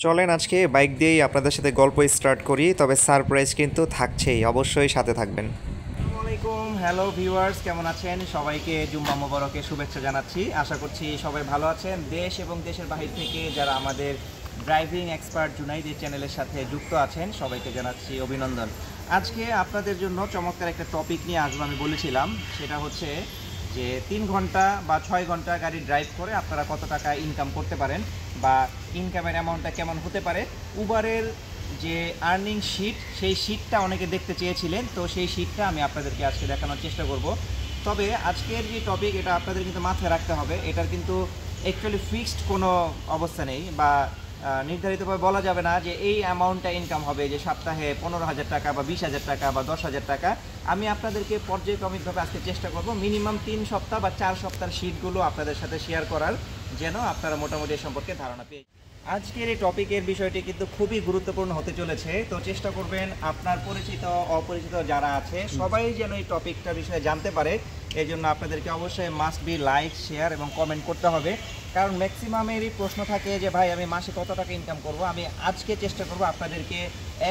চলেন আজকে বাইক দিয়েই আপনাদের সাথে গল্প স্টার্ট করি, তবে সারপ্রাইজ কিন্তু থাকছেই, অবশ্যই সাথে থাকবেন। আসসালামু আলাইকুম, হ্যালো ভিউয়ার্স, কেমন আছেন? সবাইকে জুম্মা মোবারকের শুভেচ্ছা জানাচ্ছি। আশা করছি সবাই ভালো আছেন। দেশ এবং দেশের বাহির থেকে যারা আমাদের ড্রাইভিং এক্সপার্ট জুনাইদ এই চ্যানেলের সাথে যুক্ত আছেন সবাইকে জানাচ্ছি অভিনন্দন। আজকে আপনাদের জন্য চমৎকার একটা টপিক নিয়ে আসবো। আমি বলেছিলাম সেটা হচ্ছে যে 3 ঘন্টা বা 6 ঘন্টা গাড়ি ড্রাইভ করে আপনারা কত টাকা ইনকাম করতে পারেন বা ইনকামের অ্যামাউন্টটা কেমন হতে পারে। উবারের যে আর্নিং শিট, সেই শিটটা অনেকে দেখতে চেয়েছিলেন, তো সেই শিটটা আমি আপনাদেরকে আজকে দেখানোর চেষ্টা করব। তবে আজকের যে টপিক, এটা আপনাদের কিন্তু মাথায় রাখতে হবে, এটার কিন্তু অ্যাকচুয়ালি ফিক্সড কোনো অবস্থা নেই বা নির্ধারিতভাবে বলা যাবে না যে এই অ্যামাউন্টটা ইনকাম হবে, যে সপ্তাহে 15,000 টাকা বা 20,000 টাকা বা 10,000 টাকা। আমি আপনাদেরকে পর্যায়ক্রমিকভাবে আজকে চেষ্টা করব মিনিমাম 3 সপ্তাহ বা 4 সপ্তাহের শিটগুলো আপনাদের সাথে শেয়ার করার, যেন আপনারা মোটামুটি এ সম্পর্কে ধারণা পেয়ে। আজকের এই টপিকের বিষয়টি কিন্তু খুবই গুরুত্বপূর্ণ হতে চলেছে, তো চেষ্টা করবেন আপনার পরিচিত অপরিচিত যারা আছে সবাই যেন এই টপিকটার বিষয়ে জানতে পারে। এই জন্য আপনাদেরকে অবশ্যই মাস্ট বি লাইক, শেয়ার এবং কমেন্ট করতে হবে, কারণ ম্যাক্সিমামেরই প্রশ্ন থাকে যে ভাই আমি মাসে কত টাকা ইনকাম করব। আমি আজকে চেষ্টা করব আপনাদেরকে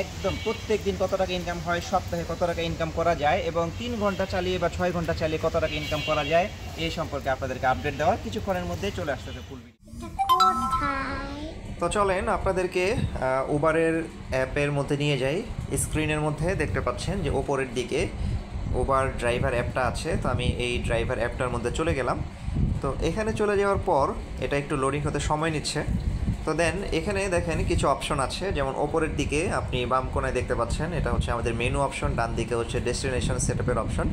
একদম প্রত্যেক দিন কত টাকা ইনকাম হয়, সপ্তাহে কত টাকা ইনকাম করা যায় এবং 3 ঘন্টা চালিয়ে বা 6 ঘন্টা চালিয়ে কত টাকা ইনকাম করা যায় এই সম্পর্কে আপনাদেরকে আপডেট দেওয়ার কিছুক্ষণের মধ্যে চলে আসতেছে ফুল ভিডিও। তো চলেন আপনাদেরকে উবারের অ্যাপের মধ্যে নিয়ে যাই। স্ক্রিনের মধ্যে দেখতে পাচ্ছেন যে ওপরের দিকে উবার ড্রাইভার অ্যাপটা আছে। তো আমি এই ড্রাইভার অ্যাপটার মধ্যে চলে গেলাম। তো এখানে চলে যাওয়ার পর এটা একটু লোডিং হতে সময় নিচ্ছে। তো দেন এখানে দেখেন কিছু অপশন আছে, যেমন ওপরের দিকে আপনি বাম কোণায় দেখতে পাচ্ছেন এটা হচ্ছে আমাদের মেনু অপশন, ডান দিকে হচ্ছে ডেস্টিনেশন সেটআপের অপশন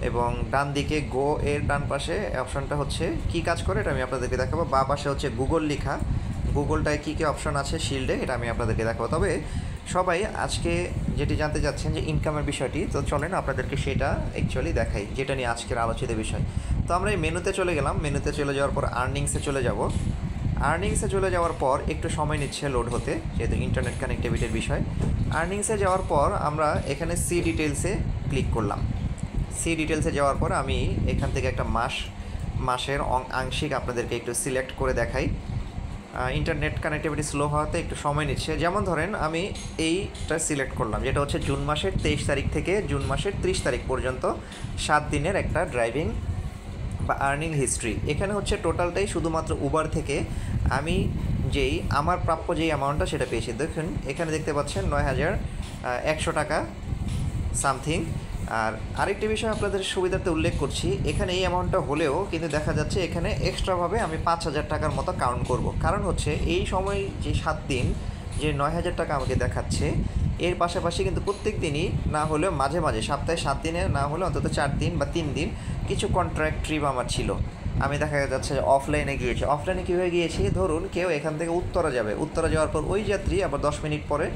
এবং ডান দিকে গো এর ডান পাশে অপশনটা হচ্ছে কি কাজ করে এটা আমি আপনাদেরকে দেখাবো। বাঁ পাশে হচ্ছে গুগল লেখা, গুগলটায় কী কী অপশন আছে শিল্ডে, এটা আমি আপনাদেরকে দেখাবো। তবে সবাই আজকে যেটি জানতে চাচ্ছেন যে ইনকামের বিষয়টি, তো চলেন আপনাদেরকে সেটা অ্যাকচুয়ালি দেখাই, যেটা নিয়ে আজকের আলোচিত বিষয়। তো আমরা এই মেনুতে চলে গেলাম, মেনুতে চলে যাওয়ার পর আর্নিংসে চলে যাব। আর্নিংসে চলে যাওয়ার পর একটু সময় নিচ্ছে লোড হতে, যেহেতু ইন্টারনেট কানেক্টিভিটির বিষয়। আর্নিংসে যাওয়ার পর আমরা এখানে সি ডিটেলসে ক্লিক করলাম। সি ডিটেলসে যাওয়ার পর আমি এখান থেকে একটা মাসের আংশিক আপনাদেরকে একটু সিলেক্ট করে দেখাই। ইন্টারনেট কানেক্টিভিটি স্লো হওয়াতে একটু সময় নিচ্ছে। যেমন ধরেন আমি এইটা সিলেক্ট করলাম, যেটা হচ্ছে জুন মাসের 23 তারিখ থেকে জুন মাসের 30 তারিখ পর্যন্ত 7 দিনের একটা ড্রাইভিং বা আর্নিং হিস্ট্রি। এখানে হচ্ছে টোটালটাই শুধুমাত্র উবার থেকে আমি আমার প্রাপ্য যেই অ্যামাউন্টটা সেটা পেয়েছি। দেখুন এখানে দেখতে পাচ্ছেন 9,100 টাকা সামথিং। আর আরেকটি বিষয় আপনাদের সুবিধার্থে উল্লেখ করছি, এখানে এই অ্যামাউন্টটা হলেও কিন্তু দেখা যাচ্ছে এখানে এক্সট্রাভাবে আমি 5,000 টাকার মতো কাউন্ট করব। কারণ হচ্ছে এই সময় যে 7 দিন যে 9,000 টাকা আমাকে দেখাচ্ছে, এর পাশাপাশি কিন্তু প্রত্যেক দিনই না হলেও মাঝে মাঝে সপ্তাহে 7 দিনে না হলেও অন্তত 4 দিন বা 3 দিন কিছু কন্ট্রাক্ট ট্রিপ আমার ছিল। আমি দেখা যাচ্ছে অফলাইনে গিয়েছি। অফলাইনে কীভাবে গিয়েছি, ধরুন কেউ এখান থেকে উত্তরা যাবে, উত্তরা যাওয়ার পর ওই যাত্রী আবার 10 মিনিট পরে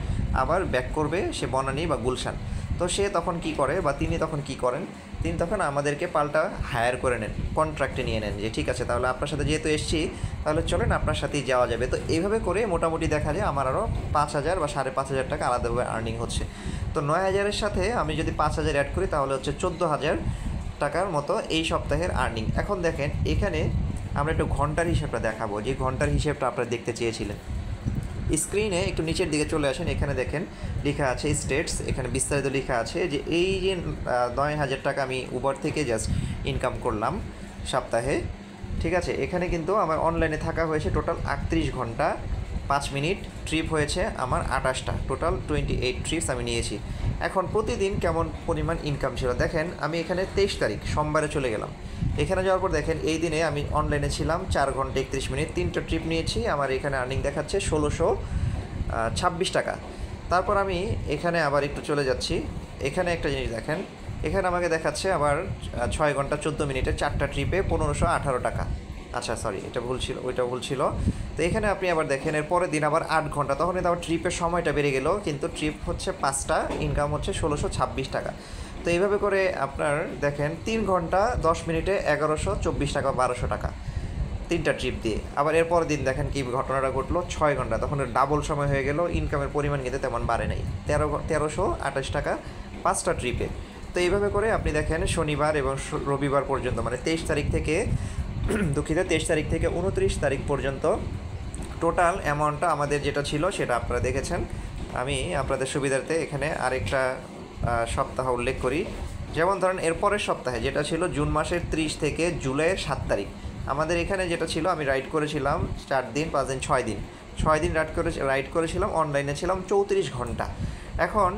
আবার ব্যাক করবে সে বনানী বা গুলশান। তো সে তখন কি করে বা তিনি তখন কি করেন, তিনি তখন আমাদেরকে পাল্টা হায়ার করে নেন, কন্ট্রাক্টে নিয়ে নেন যে ঠিক আছে তাহলে আপনার সাথে যেহেতু এসেছি তাহলে চলেন আপনার সাথেই যাওয়া যাবে। তো এইভাবে করে মোটামুটি দেখা যায় আমার আরও 5,000 বা 5,500 টাকা আলাদাভাবে আর্নিং হচ্ছে। তো 9,000-এর সাথে আমি যদি 5,000 অ্যাড করি তাহলে হচ্ছে 14,000 টাকার মতো এই সপ্তাহের আর্নিং। এখন দেখেন এখানে আমরা একটু ঘন্টার হিসেবটা দেখাবো, যে ঘন্টার হিসেবটা আপনারা দেখতে চেয়েছিলেন। স্ক্রিনে একটু নিচের দিকে চলে আসেন, এখানে দেখেন লেখা আছে স্টেটস, এখানে বিস্তারিত লেখা আছে যে এই যে 9,000 টাকা আমি উবার থেকে জাস্ট ইনকাম করলাম সপ্তাহে, ঠিক আছে। এখানে কিন্তু আমার অনলাইনে থাকা হয়েছে টোটাল 38 ঘন্টা 5 মিনিট, ট্রিপ হয়েছে আমার 28টা, টোটাল 28 ট্রিপস আমি নিয়েছি। এখন প্রতিদিন কেমন পরিমাণ ইনকাম ছিল দেখেন, আমি এখানে 23 তারিখ সোমবারে চলে গেলাম। এখানে যাওয়ার পর দেখেন এই দিনে আমি অনলাইনে ছিলাম 4 ঘন্টা 31 মিনিট, 3টা ট্রিপ নিয়েছি, আমার এখানে আর্নিং দেখাচ্ছে 1,626 টাকা। তারপর আমি এখানে আবার একটু চলে যাচ্ছি, এখানে একটা জিনিস দেখেন, এখানে আমাকে দেখাচ্ছে আবার 6 ঘন্টা 14 মিনিটে 4টা ট্রিপে 1,518 টাকা। আচ্ছা সরি, এটা ভুল ছিল, ওইটা ভুল ছিল। তো এখানে আপনি আবার দেখেন এর পরের দিন আবার 8 ঘন্টা, তখন কিন্তু আবার ট্রিপের সময়টা বেড়ে গেল, কিন্তু ট্রিপ হচ্ছে 5টা, ইনকাম হচ্ছে 1,626 টাকা। তো এইভাবে করে আপনার দেখেন 3 ঘন্টা 10 মিনিটে 1,124 টাকা, 1,200 টাকা 3টা ট্রিপ দিয়ে। আবার এরপর দিন দেখেন কি ঘটনাটা ঘটলো, 6 ঘন্টা, তখন ডাবল সময় হয়ে গেল, ইনকামের পরিমাণ কিন্তু তেমন বাড়ে নাই, 1,328 টাকা 5টা ট্রিপে। তো এইভাবে করে আপনি দেখেন শনিবার এবং রবিবার পর্যন্ত, মানে 23 তারিখ থেকে দুঃখিত 23 তারিখ থেকে 29 তারিখ পর্যন্ত টোটাল অ্যামাউন্টটা আমাদের যেটা ছিল সেটা আপনারা দেখেছেন। আমি আপনাদের সুবিধার্থে এখানে আরেকটা সপ্তাহ উল্লেখ করি। যেমন ধরেন এরপরের সপ্তাহে যেটা ছিল জুন মাসের 30 থেকে জুলাইয়ের 7 তারিখ, আমাদের এখানে যেটা ছিল আমি রাইড করেছিলাম 4 দিন 5 দিন 6 দিন 6 দিন রাইড করেছিলাম, অনলাইনে ছিলাম 34 ঘন্টা। এখন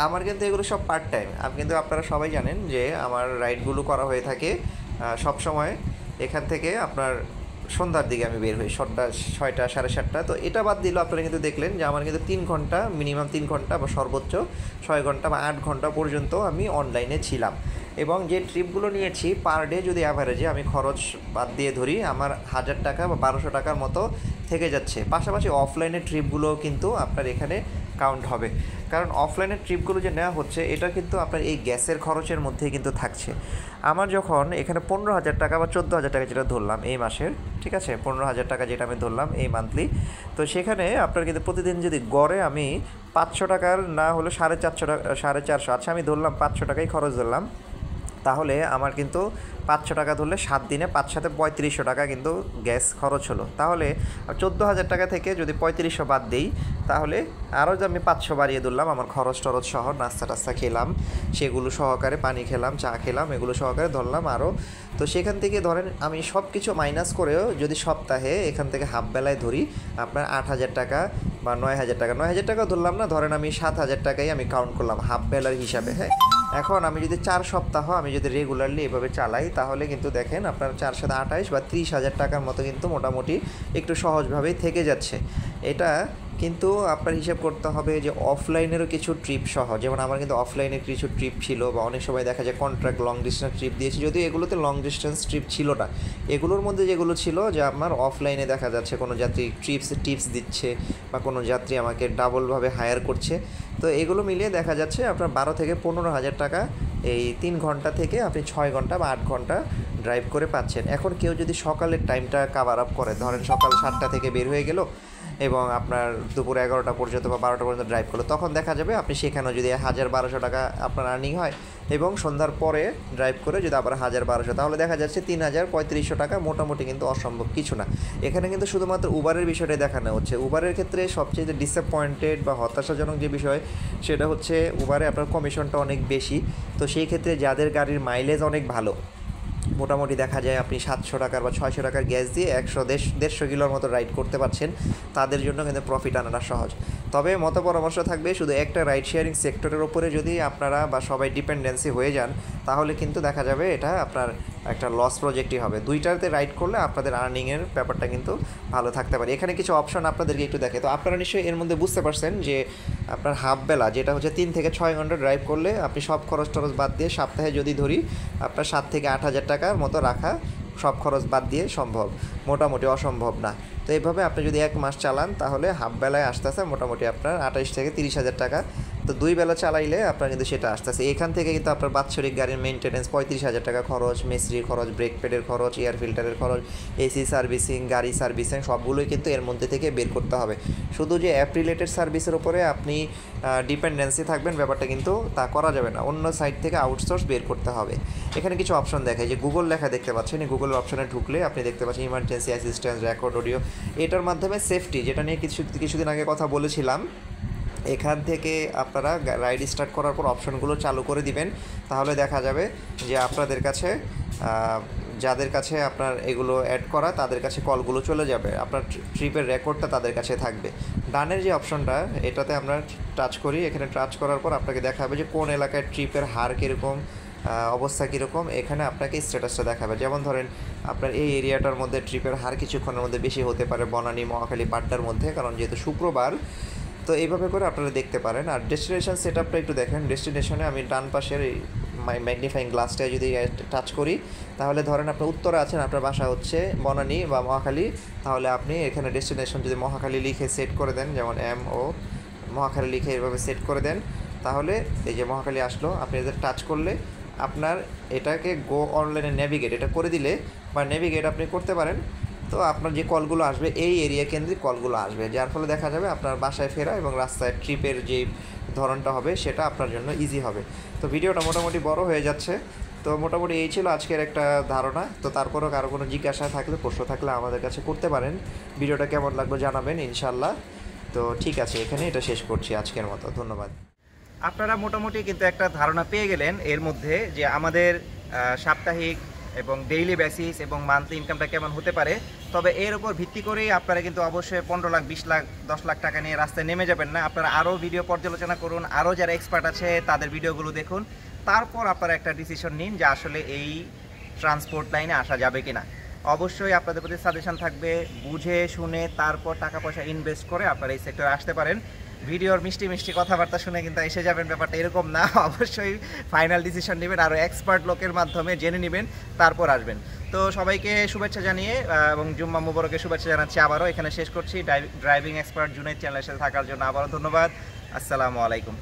আমার কিন্তু এগুলো সব পার্ট টাইম। কিন্তু আপনারা সবাই জানেন যে আমার রাইডগুলো করা হয়ে থাকে সব সময় এখান থেকে আপনার সন্ধ্যার দিকে আমি বের হই, 6টা 7:30। তো এটা বাদ দিলেও আপনারা কিন্তু দেখলেন যে আমার কিন্তু 3 ঘন্টা, মিনিমাম 3 ঘন্টা বা সর্বোচ্চ 6 ঘন্টা বা 8 ঘন্টা পর্যন্ত আমি অনলাইনে ছিলাম। এবং যে ট্রিপগুলো নিয়েছি পার ডে যদি অ্যাভারেজে আমি খরচ বাদ দিয়ে ধরি, আমার 1000 টাকা বা 1200 টাকার মতো থেকে যাচ্ছে। পাশাপাশি অফলাইনের ট্রিপগুলো কিন্তু আপনার এখানে কাউন্ট হবে, কারণ অফলাইনের ট্রিপগুলো যে নেওয়া হচ্ছে এটা কিন্তু আপনার এই গ্যাসের খরচের মধ্যেই কিন্তু থাকছে। আমার যখন এখানে 15,000 টাকা বা 14,000 টাকা যেটা ধরলাম এই মাসের, ঠিক আছে, 15,000 টাকা যেটা আমি ধরলাম এই মান্থলি, তো সেখানে আপনার কিন্তু প্রতিদিন যদি গড়ে আমি 500 টাকার না হলে 450 টাকা 450, আচ্ছা আমি ধরলাম 500 টাকাই খরচ ধরলাম, তাহলে আমার কিন্তু 500 টাকা ধরলে 7 দিনে 5 সাথে 3500 টাকা কিন্তু গ্যাস খরচ হলো। তাহলে 14,000 টাকা থেকে যদি 3500 বাদ দিই, তাহলে আরও যে আমি 500 বাড়িয়ে ধরলাম আমার খরচ টরচ সহ, নাস্তা টাস্তা খেলাম সেগুলো সহকারে, পানি খেলাম, চা খেলাম, এগুলো সহকারে ধরলাম আরও। তো সেখান থেকে ধরেন আমি সব কিছু মাইনাস করেও যদি সপ্তাহে এখান থেকে হাফ বেলায় ধরি আপনার 8,000 টাকা বা 9,000 টাকা, 9,000 টাকা ধরলাম না, ধরেন আমি 7,000 টাকাই আমি কাউন্ট করলাম হাফ বেলার হিসাবে। হ্যাঁ, এখন আমি যদি 4 সপ্তাহ আমি যদি রেগুলারলি এভাবে চালাই, তাহলে কিন্তু দেখেন আপনার 4 সাথে 28 বা 30,000 টাকার মতো কিন্তু মোটামুটি একটু সহজভাবেই থেকে যাচ্ছে। এটা কিন্তু আপনার হিসাব করতে হবে যে অফলাইনেরও কিছু ট্রিপ সহ, যেমন আমার কিন্তু অফলাইনের কিছু ট্রিপ ছিল, বা অনেক সময় দেখা যায় কন্ট্রাক্ট লং ডিস্টেন্স ট্রিপ দিয়েছি, যদিও এগুলোতে লং ডিস্টেন্স ট্রিপ ছিল না। এগুলোর মধ্যে যেগুলো ছিল যে আমার অফলাইনে দেখা যাচ্ছে কোনো যাত্রী টিপস দিচ্ছে বা কোনো যাত্রী আমাকে ডাবলভাবে হায়ার করছে, তো এগুলো মিলিয়ে দেখা যাচ্ছে আপনার 12 থেকে 15,000 টাকা এই 3 ঘন্টা থেকে আপনি 6 ঘন্টা বা 8 ঘন্টা ড্রাইভ করে পাচ্ছেন। এখন কেউ যদি সকালের টাইমটা কাভার আপ করে, ধরেন সকাল 7টা থেকে বের হয়ে গেল এবং আপনার দুপুর 11টা পর্যন্ত বা 12টা পর্যন্ত ড্রাইভ করলো, তখন দেখা যাবে আপনি সেখানেও যদি 1,000-1,200 টাকা আপনার আর্নিং হয়, এবং সন্ধ্যার পরে ড্রাইভ করে যদি আবার 1,000-1,200, তাহলে দেখা যাচ্ছে 3,000-3,500 টাকা মোটামুটি কিন্তু অসম্ভব কিছু না। এখানে কিন্তু শুধুমাত্র উবারের বিষয়টাই দেখানো হচ্ছে। উবারের ক্ষেত্রে সবচেয়ে ডিসঅ্যাপয়েন্টেড বা হতাশাজনক যে বিষয় সেটা হচ্ছে উবারে আপনার কমিশনটা অনেক বেশি। তো সেই ক্ষেত্রে যাদের গাড়ির মাইলেজ অনেক ভালো, মোটামুটি দেখা যায় আপনি 700 টাকার বা 600 টাকার গ্যাস দিয়ে 100-150 কিলোর মতো রাইড করতে পারছেন, তাদের জন্য কিন্তু প্রফিট আনাটা সহজ। তবে মতো পরামর্শ থাকবে, শুধু একটা রাইড শেয়ারিং সেক্টরের ওপরে যদি আপনারা বা সবাই ডিপেন্ডেন্সি হয়ে যান, তাহলে কিন্তু দেখা যাবে এটা আপনার একটা লস প্রজেক্টই হবে। দুইটাতে রাইড করলে আপনাদের আর্নিংয়ের ব্যাপারটা কিন্তু ভালো থাকতে পারে। এখানে কিছু অপশন আপনাদেরকে একটু দেখে, তো আপনারা নিশ্চয়ই এর মধ্যে বুঝতে পারছেন যে আপনার হাফ বেলা যেটা হচ্ছে 3 থেকে 6 ঘন্টা ড্রাইভ করলে আপনি সব খরচ টরচ বাদ দিয়ে সপ্তাহে যদি ধরি আপনার 7 থেকে 8,000 টাকার মতো রাখা সব খরচ বাদ দিয়ে সম্ভব, মোটামুটি অসম্ভব না। তো এইভাবে আপনি যদি 1 মাস চালান, তাহলে হাফ বেলায় আসতেছে মোটামুটি আপনার 28 থেকে 30,000 টাকা। তো 2 বেলা চালাইলে আপনার কিন্তু সেটা আসতেছে। এখান থেকে কিন্তু আপনার বাৎসরিক গাড়ির মেনটেন্যান্স 35,000 টাকা খরচ, মিস্ত্রির খরচ, ব্রেক প্যাডের খরচ, এয়ার ফিল্টারের খরচ, এসি সার্ভিসিং, গাড়ি সার্ভিসিং সবগুলোই কিন্তু এর মধ্যে থেকে বের করতে হবে। শুধু যে অ্যাপ রিলেটেড সার্ভিসের উপরে আপনি ডিপেন্ডেন্সি থাকবেন ব্যাপারটা কিন্তু তা করা যাবে না, অন্য সাইট থেকে আউটসোর্স বের করতে হবে। এখানে কিছু অপশন দেখায়, যে গুগল লেখা দেখতে পাচ্ছেন, এই গুগল অপশনে ঢুকলে আপনি দেখতে পাচ্ছেন ইমার্জেন্সি অ্যাসিস্ট্যান্স, রেকর্ড অডিও। এটার মাধ্যমে সেফটি, যেটা নিয়ে কিছুদিন আগে কথা বলেছিলাম, এখান থেকে আপনারা রাইড স্টার্ট করার পর অপশনগুলো চালু করে দিবেন, তাহলে দেখা যাবে যে আপনাদের কাছে যাদের কাছে আপনার এগুলো অ্যাড করা তাদের কাছে কলগুলো চলে যাবে, আপনার ট্রিপের রেকর্ডটা তাদের কাছে থাকবে। ডানের যে অপশনটা এটাতে আমরা টাচ করি, এখানে টাচ করার পর আপনাকে দেখাবে যে কোন এলাকায় ট্রিপের হার কীরকম, অবস্থা কীরকম, এখানে আপনাকে স্ট্যাটাসটা দেখাবে। যেমন ধরেন আপনার এই এরিয়াটার মধ্যে ট্রিপের হার কিছুক্ষণের মধ্যে বেশি হতে পারে, বনানী, মহাখালী, বাড্ডার মধ্যে, কারণ যেহেতু শুক্রবার। তো এইভাবে করে আপনারা দেখতে পারেন। আর ডেস্টিনেশন সেট আপটা একটু দেখেন, ডেস্টিনেশনে আমি ডান পাশের এই ম্যাগনিফাইং গ্লাসটায় যদি টাচ করি, তাহলে ধরেন আপনার উত্তরে আছেন, আপনার বাসা হচ্ছে বনানী বা মহাখালী, তাহলে আপনি এখানে ডেস্টিনেশন যদি মহাখালী লিখে সেট করে দেন, যেমন MO মহাখালী লিখে এভাবে সেট করে দেন, তাহলে এই যে মহাখালী আসলো, আপনি এদের টাচ করলে আপনার এটাকে গো অনলাইনে নেভিগেট এটা করে দিলে বা নেভিগেট আপনি করতে পারেন, তো আপনার যে কলগুলো আসবে এই এরিয়া কেন্দ্রিক কলগুলো আসবে, যার ফলে দেখা যাবে আপনার বাসায় ফেরা এবং রাস্তায় ট্রিপের যে ধরনটা হবে সেটা আপনার জন্য ইজি হবে। তো ভিডিওটা মোটামুটি বড় হয়ে যাচ্ছে, তো মোটামুটি এই ছিল আজকের একটা ধারণা। তো তারপরও কারো কোনো জিজ্ঞাসা থাকলে, প্রশ্ন থাকলে আমাদের কাছে করতে পারেন। ভিডিওটা কেমন লাগলো জানাবেন ইনশাল্লাহ। তো ঠিক আছে, এখানে এটা শেষ করছি আজকের মতো। ধন্যবাদ। আপনারা মোটামুটি কিন্তু একটা ধারণা পেয়ে গেলেন এর মধ্যে যে আমাদের সাপ্তাহিক এবং ডেইলি বেসিস এবং মান্থলি ইনকামটা কেমন হতে পারে। তবে এর উপর ভিত্তি করেই আপনারা কিন্তু অবশ্যই 15 লাখ, 20 লাখ, 10 লাখ টাকা নিয়ে রাস্তায় নেমে যাবেন না। আপনারা আরও ভিডিও পর্যালোচনা করুন, আরও যারা এক্সপার্ট আছে তাদের ভিডিওগুলো দেখুন, তারপর আপনারা একটা ডিসিশন নিন যে আসলে এই ট্রান্সপোর্ট লাইনে আসা যাবে কিনা। অবশ্যই আপনাদের প্রতি সাজেশন থাকবে, বুঝে শুনে তারপর টাকা পয়সা ইনভেস্ট করে আপনারা এই সেক্টরে আসতে পারেন। ভিডিওর মিষ্টি মিষ্টি কথাবার্তা শুনে কিন্তু এসে যাবেন, ব্যাপারটা এরকম না। অবশ্যই ফাইনাল ডিসিশন নেবেন, আরও এক্সপার্ট লোকের মাধ্যমে জেনে নেবেন, তারপর আসবেন। তো সবাইকে শুভেচ্ছা জানিয়ে এবং জুম্মা মুবারকের শুভেচ্ছা জানাচ্ছি আবারও। এখানে শেষ করছি। ড্রাইভিং এক্সপার্ট জুনাইদ চ্যানেলের সাথে থাকার জন্য আবারও ধন্যবাদ। আসসালামু আলাইকুম।